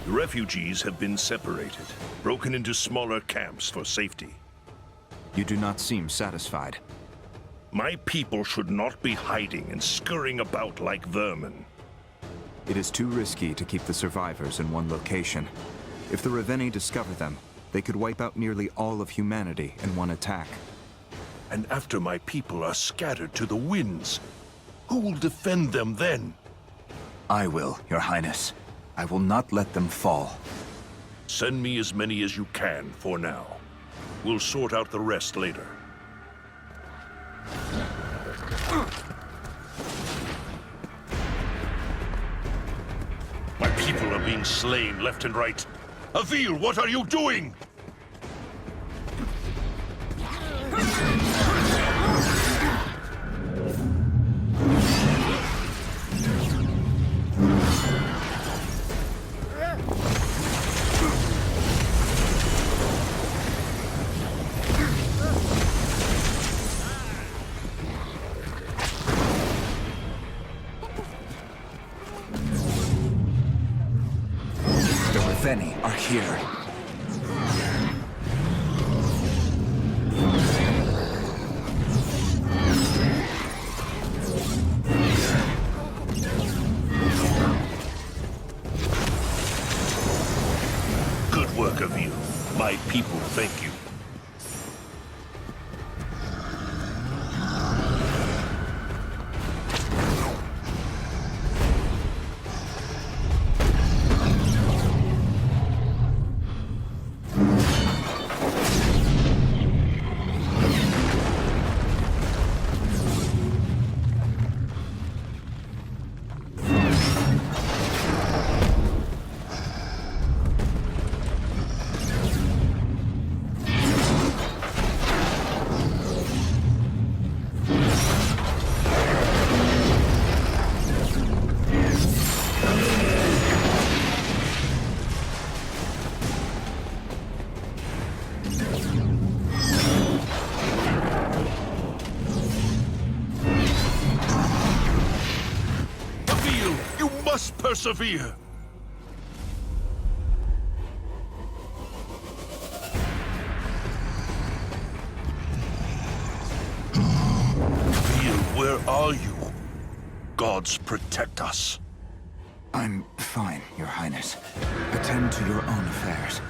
The refugees have been separated, broken into smaller camps for safety. You do not seem satisfied. My people should not be hiding and scurrying about like vermin. It is too risky to keep the survivors in one location. If the Reveni discover them, they could wipe out nearly all of humanity in one attack. And after my people are scattered to the winds, who will defend them then? I will, Your Highness. I will not let them fall. Send me as many as you can for now. We'll sort out the rest later. My people are being slain left and right. Avil, what are you doing? Reveni are here. Good work, Avil. My people thank you. Persevere. Avil, where are you? Gods protect us. I'm fine, Your Highness. Attend to your own affairs.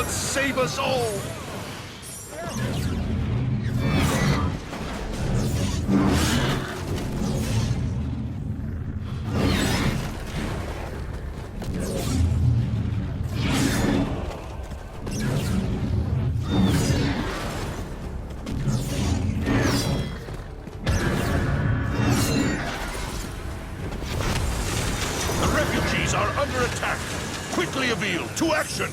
Save us all! The refugees are under attack! Quickly, Avil, to action!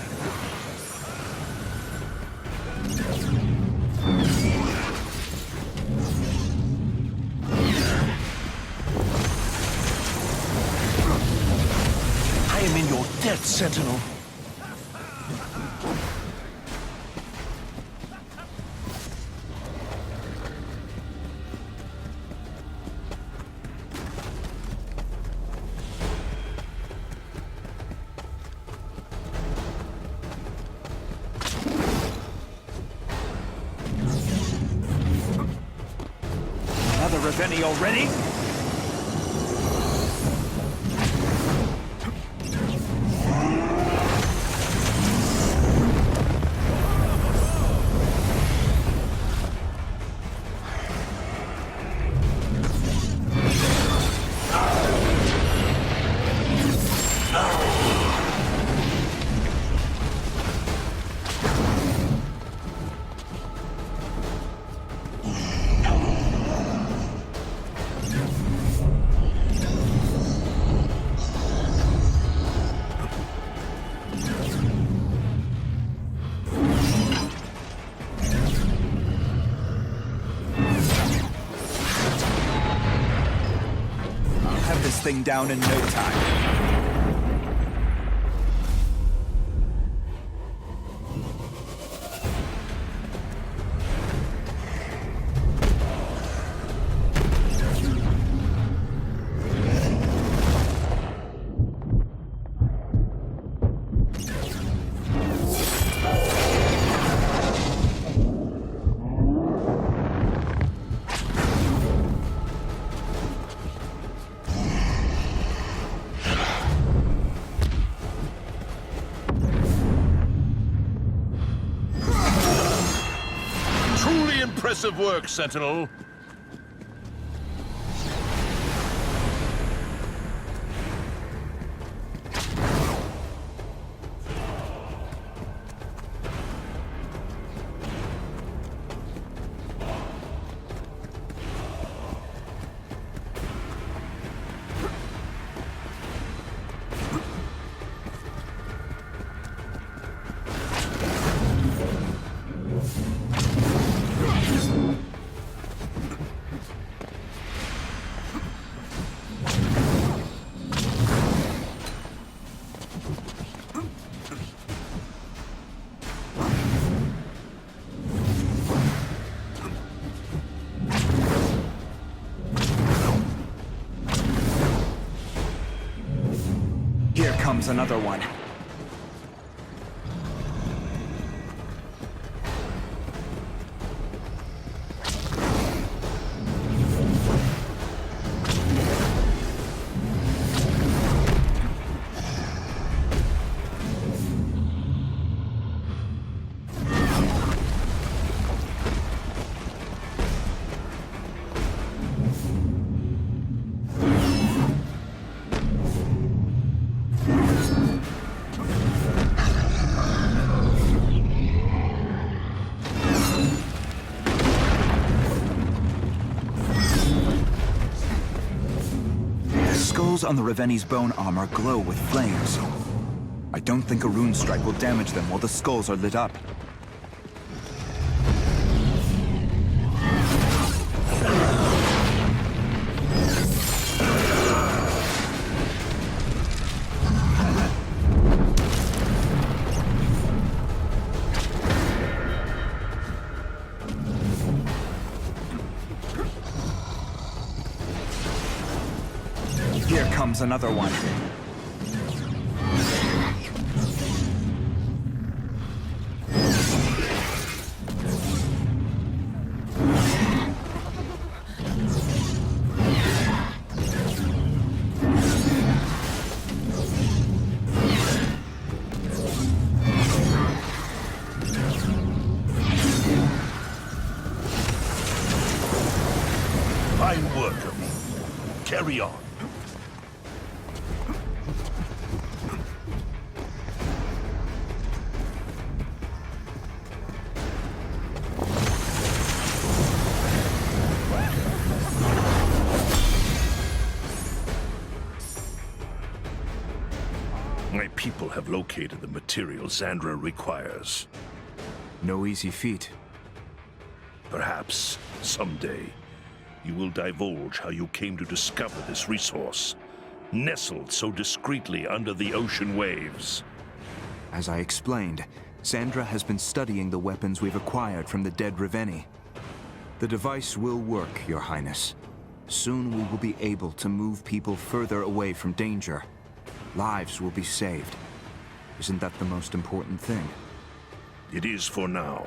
death, Sentinel. Another Reveni already? Thing down in no time. Impressive work, Sentinel. Here comes another one. On the Reveni's bone armor glow with flames. I don't think a rune strike will damage them while the skulls are lit up. Here comes another one. Fine work, Amin. Carry on. My people have located the material Xandra requires. No easy feat. Perhaps, someday, you will divulge how you came to discover this resource. nestled so discreetly under the ocean waves. As I explained, Sandra has been studying the weapons we've acquired from the dead Reveni. The device will work, Your Highness. Soon we will be able to move people further away from danger. Lives will be saved. Isn't that the most important thing? It is for now.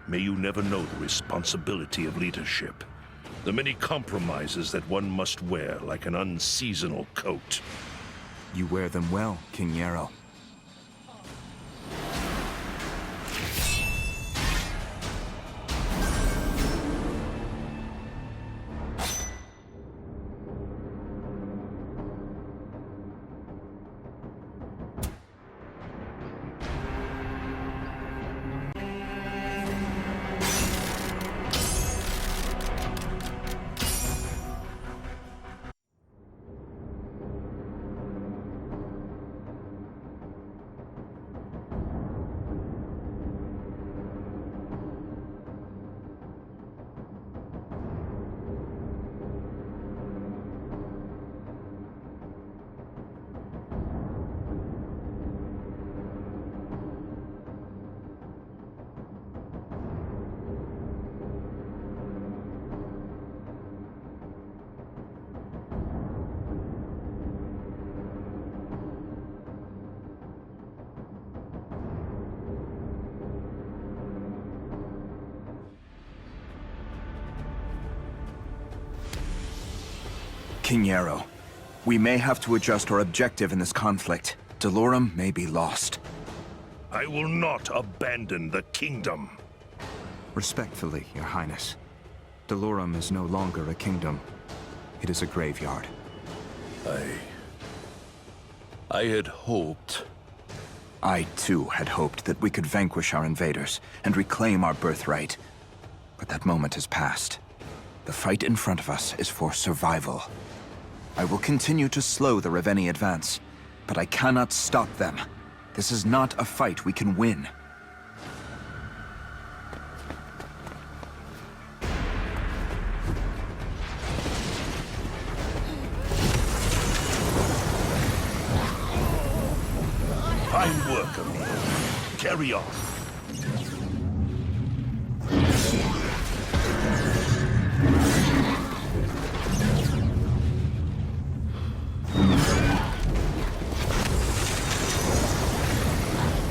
May you never know the responsibility of leadership. The many compromises that one must wear like an unseasonal coat. You wear them well, King Yarrow. King Yarrow, we may have to adjust our objective in this conflict. Delorum may be lost. I will not abandon the kingdom. Respectfully, Your Highness. Delorum is no longer a kingdom. It is a graveyard. I had hoped. I, too, had hoped that we could vanquish our invaders and reclaim our birthright. But that moment has passed. The fight in front of us is for survival. I will continue to slow the Reveni advance, but I cannot stop them. This is not a fight we can win. Fine work, Emil. Carry on.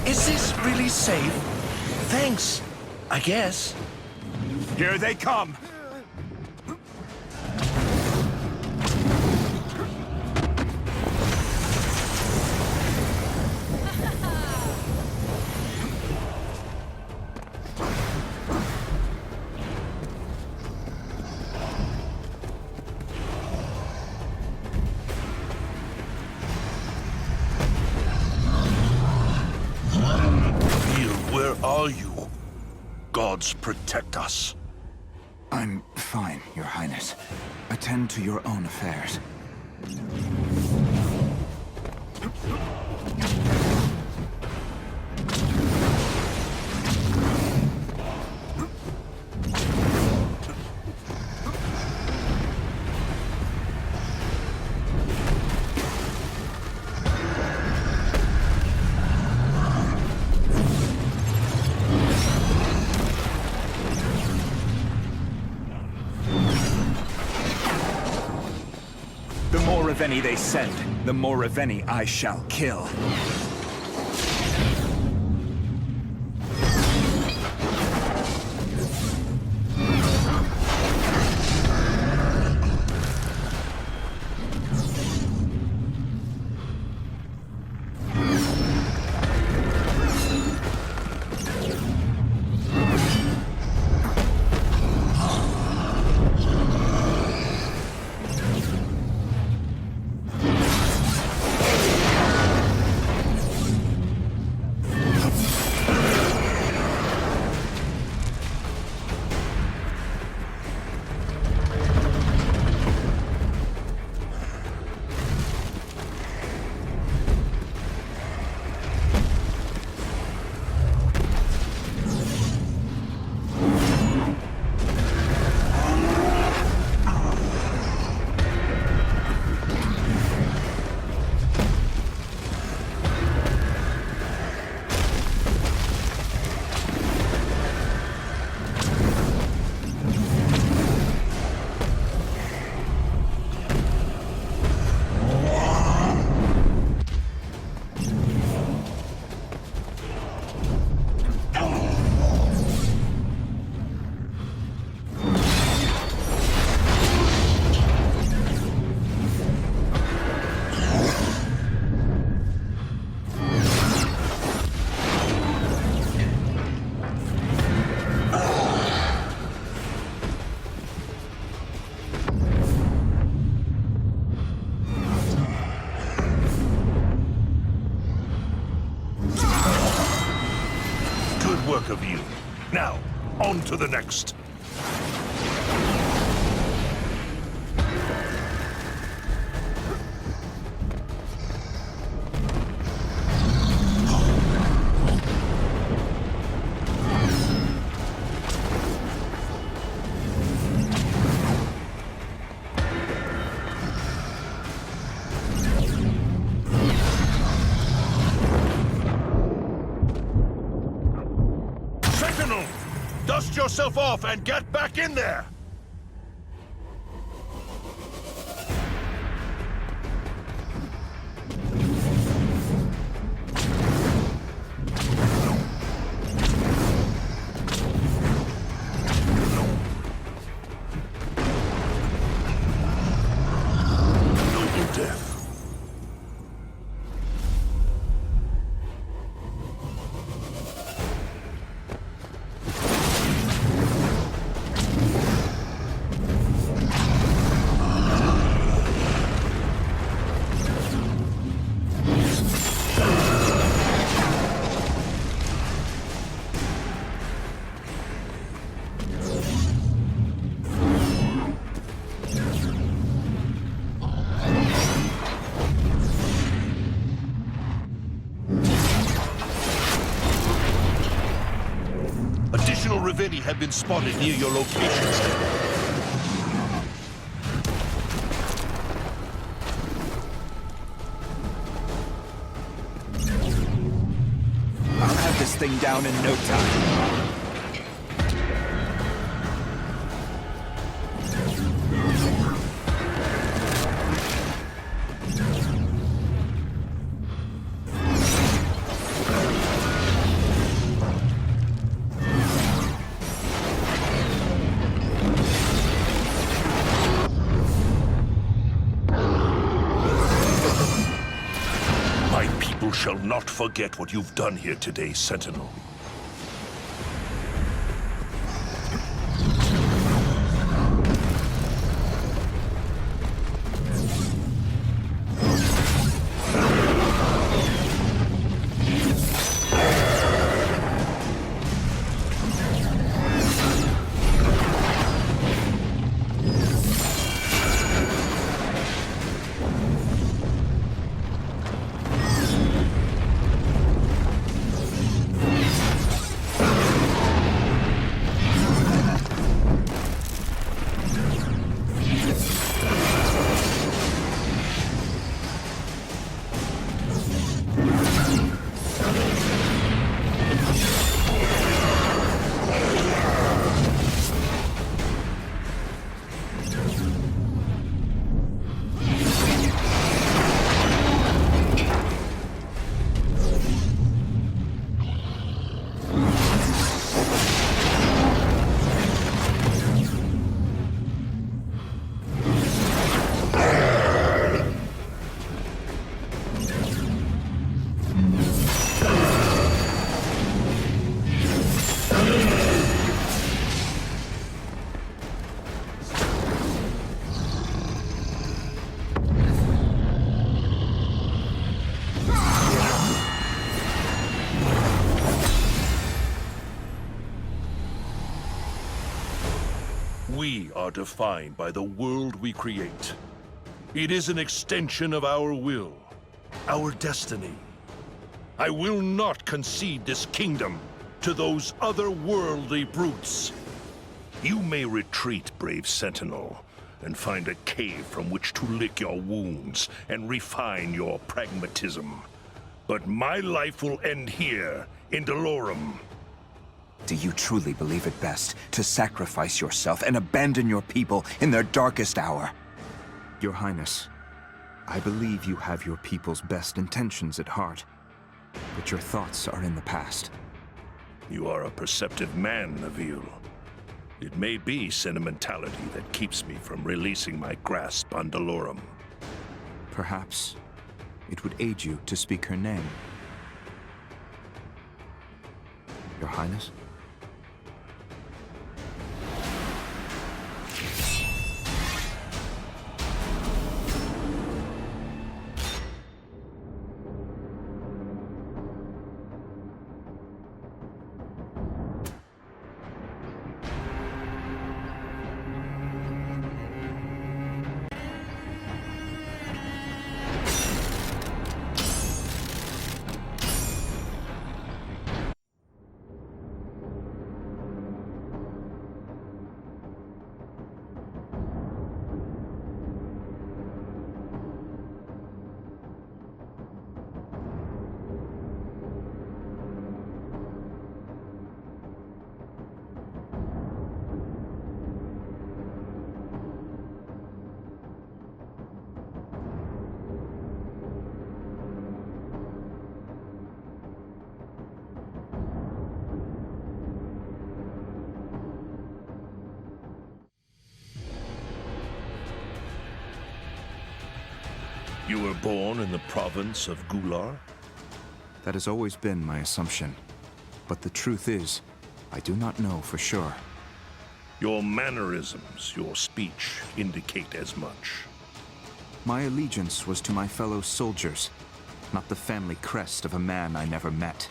Is this really safe? Thanks, I guess. Here they come! Where are you? Gods protect us. I'm fine, Your Highness. Attend to your own affairs. The more Reveni they send, the more Reveni I shall kill. work of you. Now, on to the next. Sentinel! Dust yourself off and get back in there! Noble death. Additional Reveni have been spotted near your locations. I'll have this thing down in no time. My people shall not forget what you've done here today, Sentinel. We are defined by the world we create. It is an extension of our will, our destiny. I will not concede this kingdom to those otherworldly brutes. You may retreat, brave Sentinel, and find a cave from which to lick your wounds and refine your pragmatism. But my life will end here, in Delorum. Do you truly believe it best to sacrifice yourself and abandon your people in their darkest hour? Your Highness, I believe you have your people's best intentions at heart, but your thoughts are in the past. You are a perceptive man, Naveal. It may be sentimentality that keeps me from releasing my grasp on Delorum. Perhaps it would aid you to speak her name. Your Highness? You were born in the province of Gular? That has always been my assumption. But the truth is, I do not know for sure. Your mannerisms, your speech, indicate as much. My allegiance was to my fellow soldiers, not the family crest of a man I never met.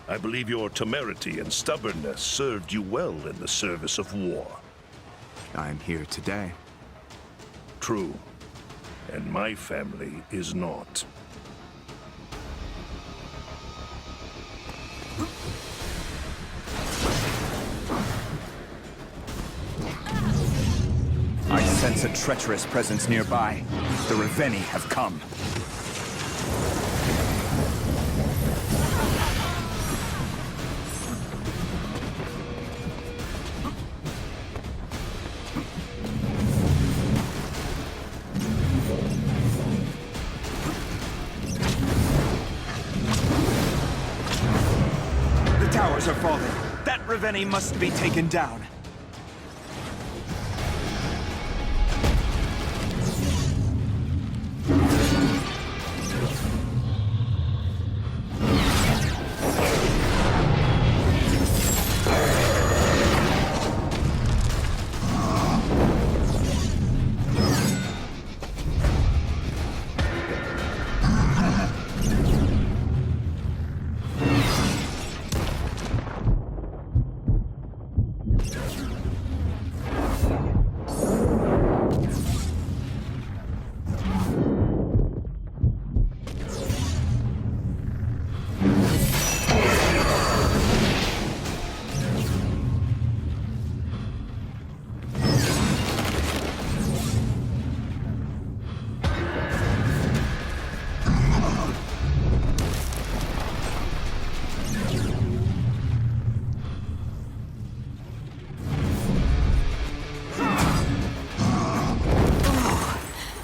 I believe your temerity and stubbornness served you well in the service of war. I am here today. True. And my family is not. I sense a treacherous presence nearby. The Reveni have come. The towers are falling. That Reveni must be taken down.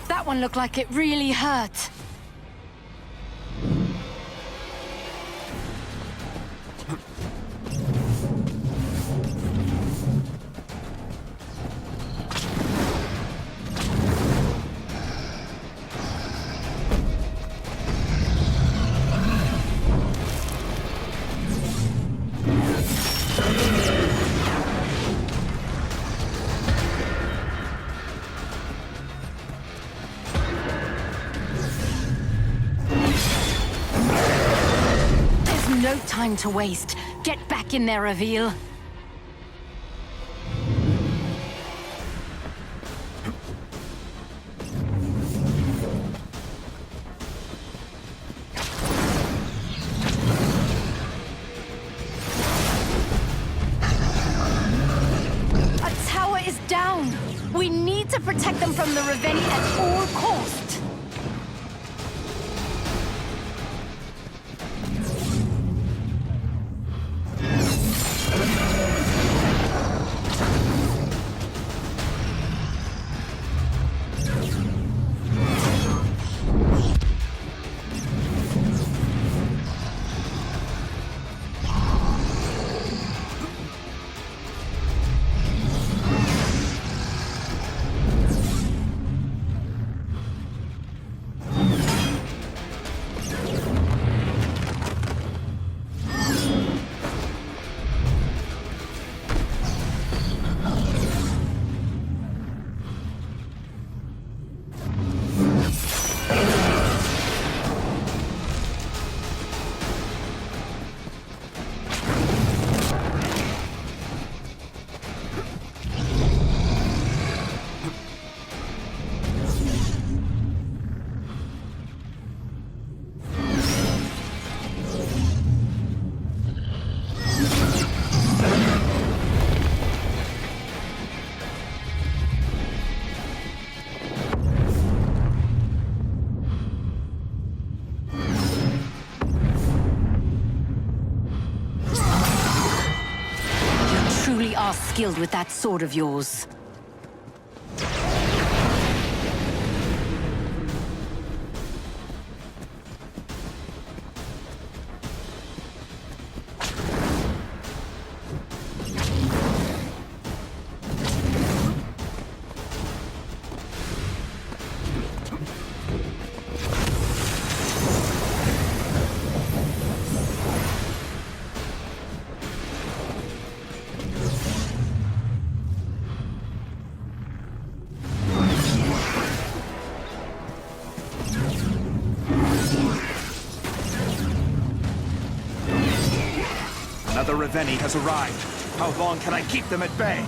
That one looked like it really hurt. No time to waste. Get back in there, Reveal. A tower is down. We need to protect them from the Reveni at all costs. Truly are skilled with that sword of yours. Another Reveni has arrived. How long can I keep them at bay?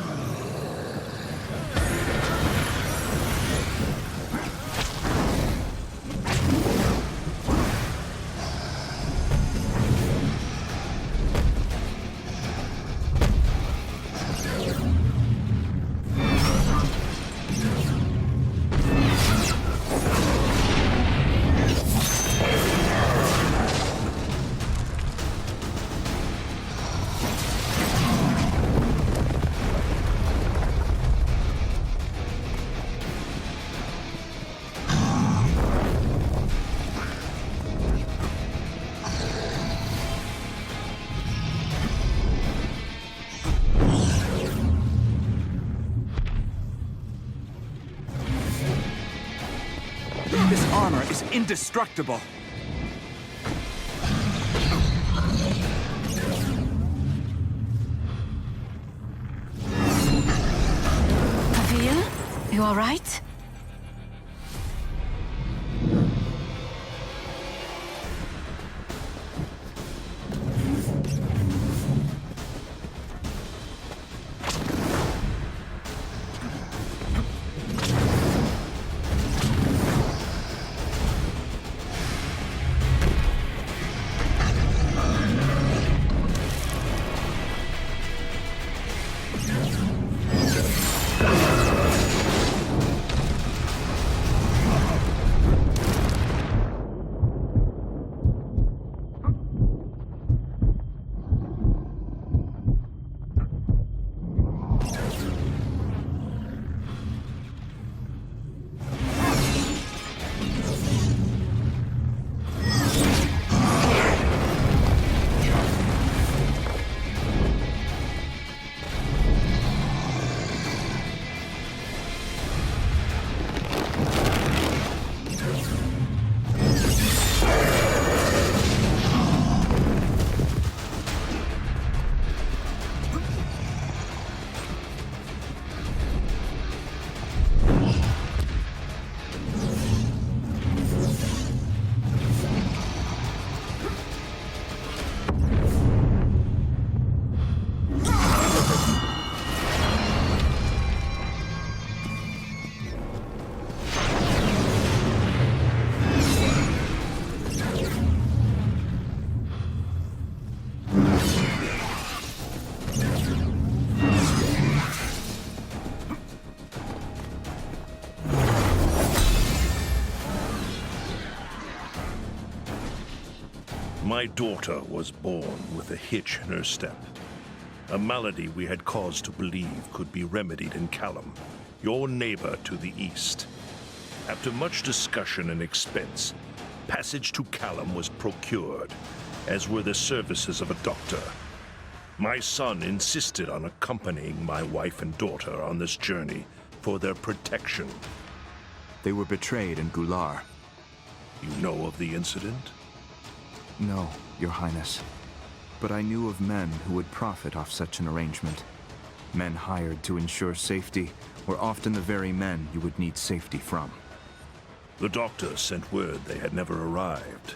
This armor is indestructible. Pavil, you all right? My daughter was born with a hitch in her step. A malady we had cause to believe could be remedied in Callum, your neighbor to the east. After much discussion and expense, passage to Callum was procured, as were the services of a doctor. My son insisted on accompanying my wife and daughter on this journey for their protection. They were betrayed in Gular. You know of the incident? No, Your Highness. But I knew of men who would profit off such an arrangement. Men hired to ensure safety were often the very men you would need safety from. The doctor sent word they had never arrived.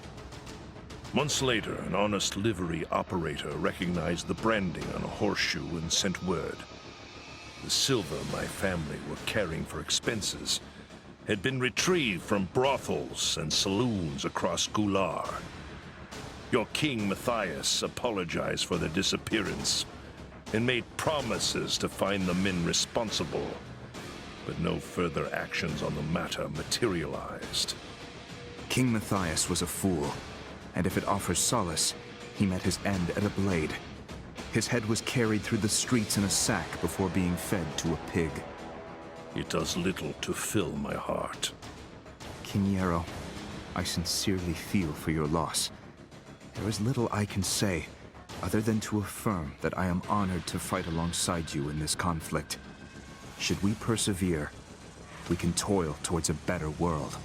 Months later, an honest livery operator recognized the branding on a horseshoe and sent word. The silver my family were carrying for expenses had been retrieved from brothels and saloons across Gular. Your King Matthias apologized for their disappearance and made promises to find the men responsible, but no further actions on the matter materialized. King Matthias was a fool, and if it offers solace, he met his end at a blade. His head was carried through the streets in a sack before being fed to a pig. It does little to fill my heart. King Yarrow, I sincerely feel for your loss. There is little I can say, other than to affirm that I am honored to fight alongside you in this conflict. Should we persevere, we can toil towards a better world.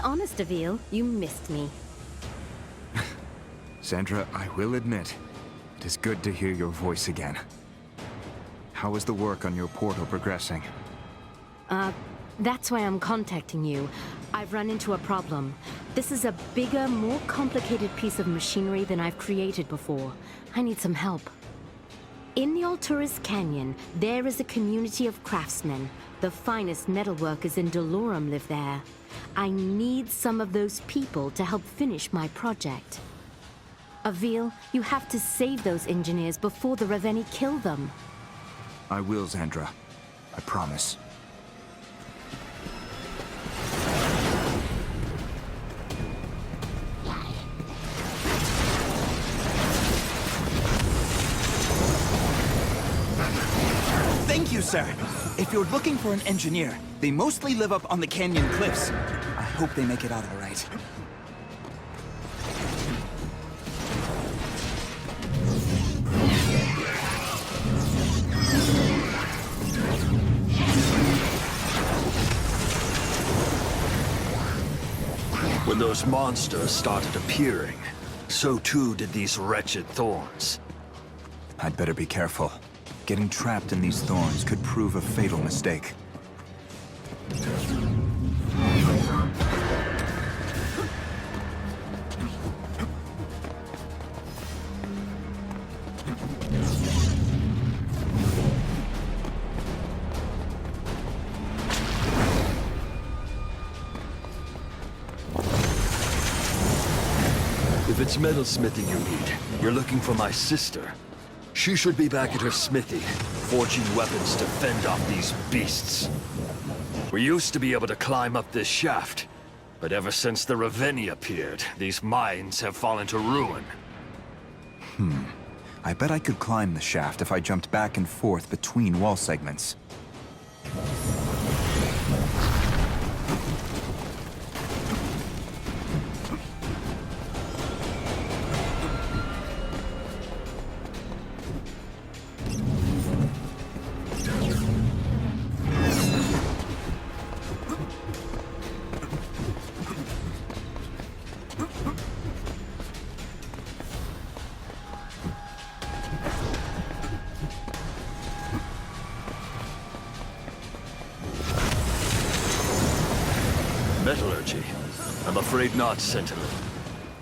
honest, Avil, you missed me. Sandra, I will admit, it is good to hear your voice again. How is the work on your portal progressing? That's why I'm contacting you. I've run into a problem. This is a bigger, more complicated piece of machinery than I've created before. I need some help. In the Alturas Canyon, there is a community of craftsmen. The finest metalworkers in Delorum live there. I need some of those people to help finish my project. Avil, you have to save those engineers before the Ravenni kill them. I will, Sandra. I promise. Thank you, sir. If you're looking for an engineer, they mostly live up on the canyon cliffs. I hope they make it out all right. When those monsters started appearing, so too did these wretched thorns. I'd better be careful. Getting trapped in these thorns could prove a fatal mistake. If it's metalsmithing you need, you're looking for my sister. She should be back at her smithy, forging weapons to fend off these beasts. We used to be able to climb up this shaft, but ever since the Ravenni appeared, these mines have fallen to ruin. I bet I could climb the shaft if I jumped back and forth between wall segments. Metallurgy? I'm afraid not, Sentinel.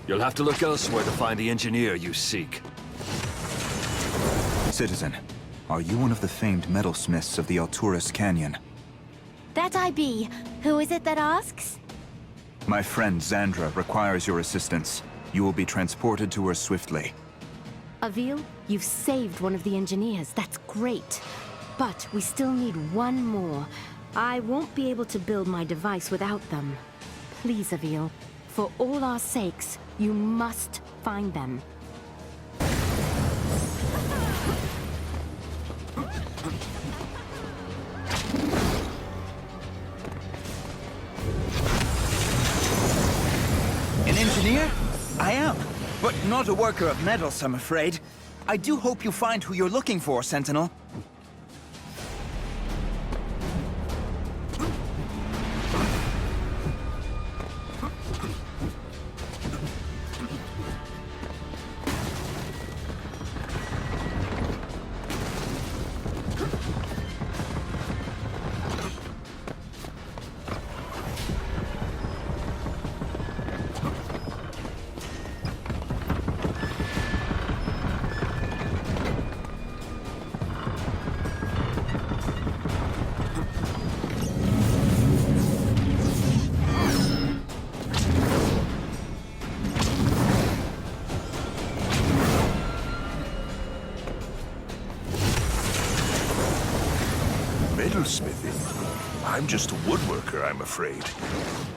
You'll have to look elsewhere to find the engineer you seek. Citizen, are you one of the famed metalsmiths of the Alturas Canyon? That I be. Who is it that asks? My friend Xandra requires your assistance. You will be transported to her swiftly. Avil, you've saved one of the engineers. That's great. But we still need one more. I won't be able to build my device without them. Please, Avil, for all our sakes, you must find them. An engineer? I am, but not a worker of metals, I'm afraid. I do hope you find who you're looking for, Sentinel. Metalsmithing? I'm just a woodworker, I'm afraid.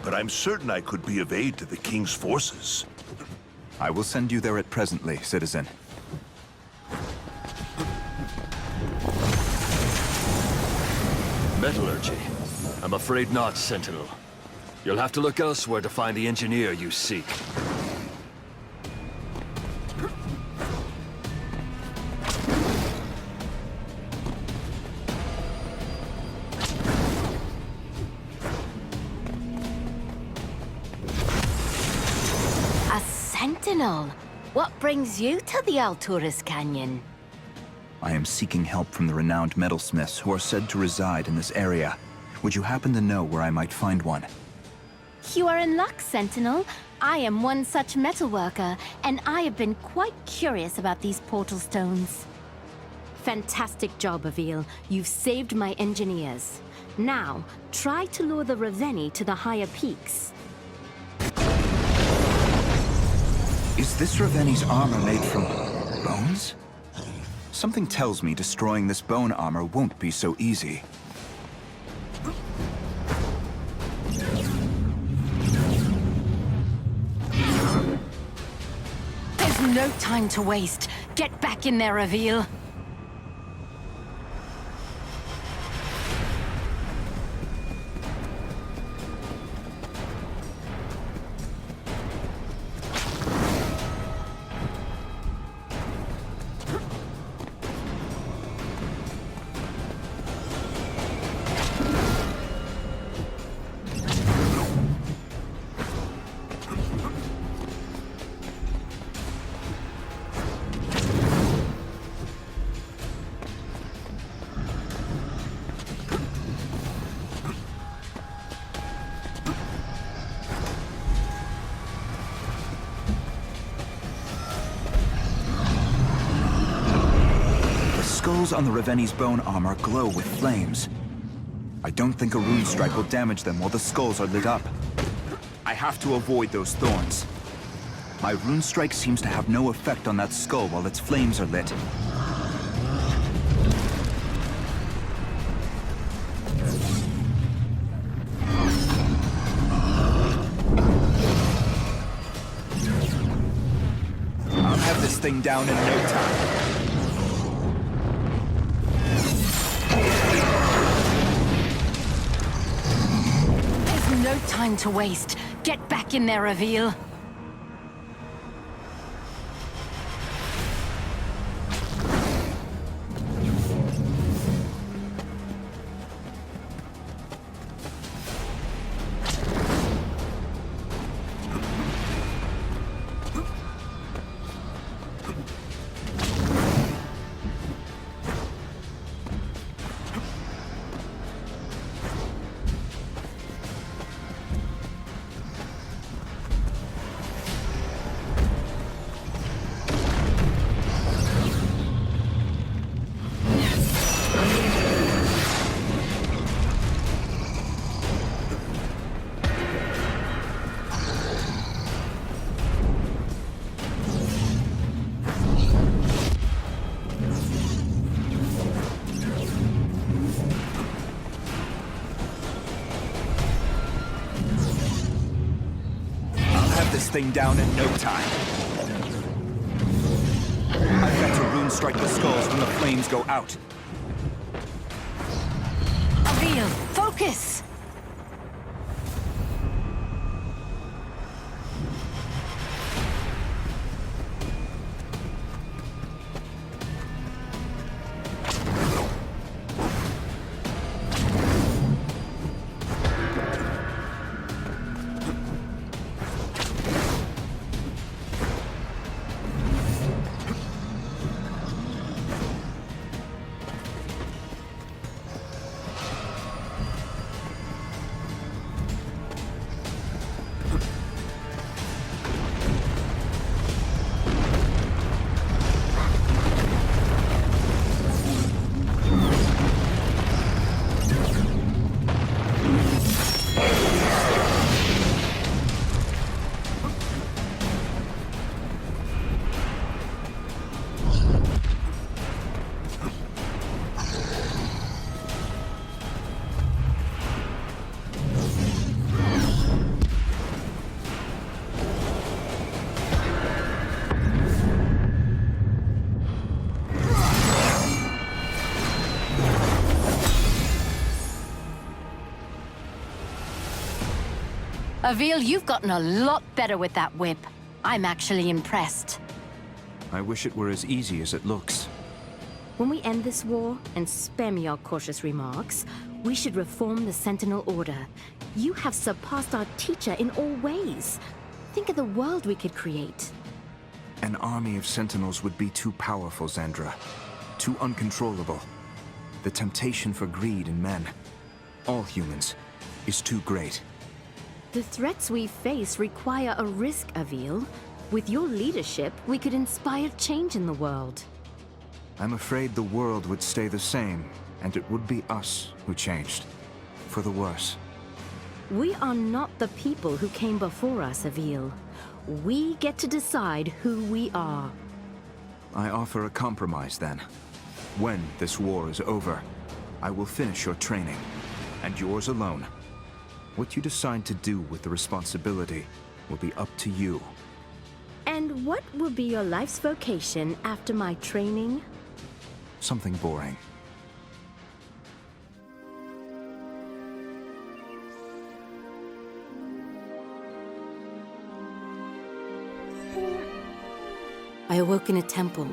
But I'm certain I could be of aid to the King's forces. I will send you there at presently, citizen. Metallurgy? I'm afraid not, Sentinel. You'll have to look elsewhere to find the engineer you seek. Sentinel! What brings you to the Alturas Canyon? I am seeking help from the renowned metalsmiths who are said to reside in this area. Would you happen to know where I might find one? You are in luck, Sentinel. I am one such metalworker, and I have been quite curious about these portal stones. Fantastic job, Avil. You've saved my engineers. Now, try to lure the Raveni to the higher peaks. Is this Raveni's armor made from bones? Something tells me destroying this bone armor won't be so easy. There's no time to waste. Get back in there, Avil. Skulls on the Raveni's bone armor glow with flames. I don't think a rune strike will damage them while the skulls are lit up. I have to avoid those thorns. My rune strike seems to have no effect on that skull while its flames are lit. I'll have this thing down in no time. No time to waste. Get back in there, Avil. This thing down in no time. I've got to rune strike the skulls when the flames go out. Avil, focus! Avil, you've gotten a lot better with that whip. I'm actually impressed. I wish it were as easy as it looks. When we end this war, and spare me your cautious remarks, we should reform the Sentinel Order. You have surpassed our teacher in all ways. Think of the world we could create. An army of Sentinels would be too powerful, Zandra. Too uncontrollable. The temptation for greed in men, all humans, is too great. The threats we face require a risk, Avil. With your leadership, we could inspire change in the world. I'm afraid the world would stay the same, and it would be us who changed. For the worse. We are not the people who came before us, Avil. We get to decide who we are. I offer a compromise, then. When this war is over, I will finish your training, and yours alone. What you decide to do with the responsibility will be up to you. And what will be your life's vocation after my training? Something boring. I awoke in a temple.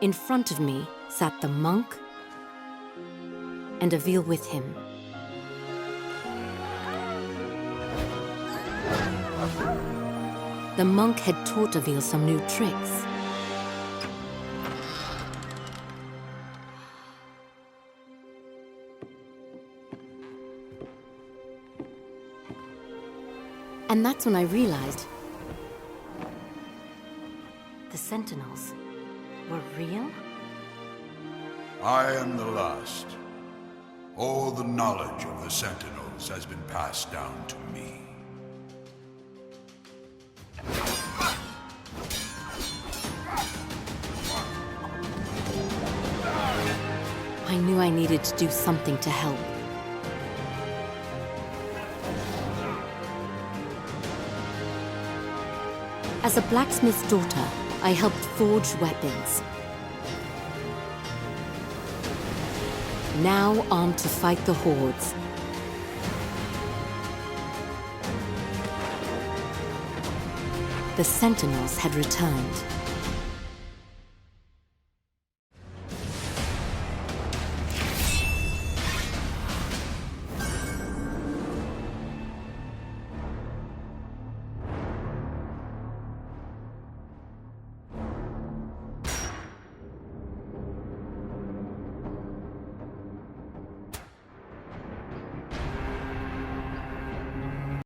In front of me sat the monk and Avil with him. The monk had taught Avil some new tricks. And that's when I realized the Sentinels were real? I am the last. All the knowledge of the Sentinels has been passed down to me. I knew I needed to do something to help. As a blacksmith's daughter, I helped forge weapons. Now armed to fight the Hordes. The Sentinels had returned.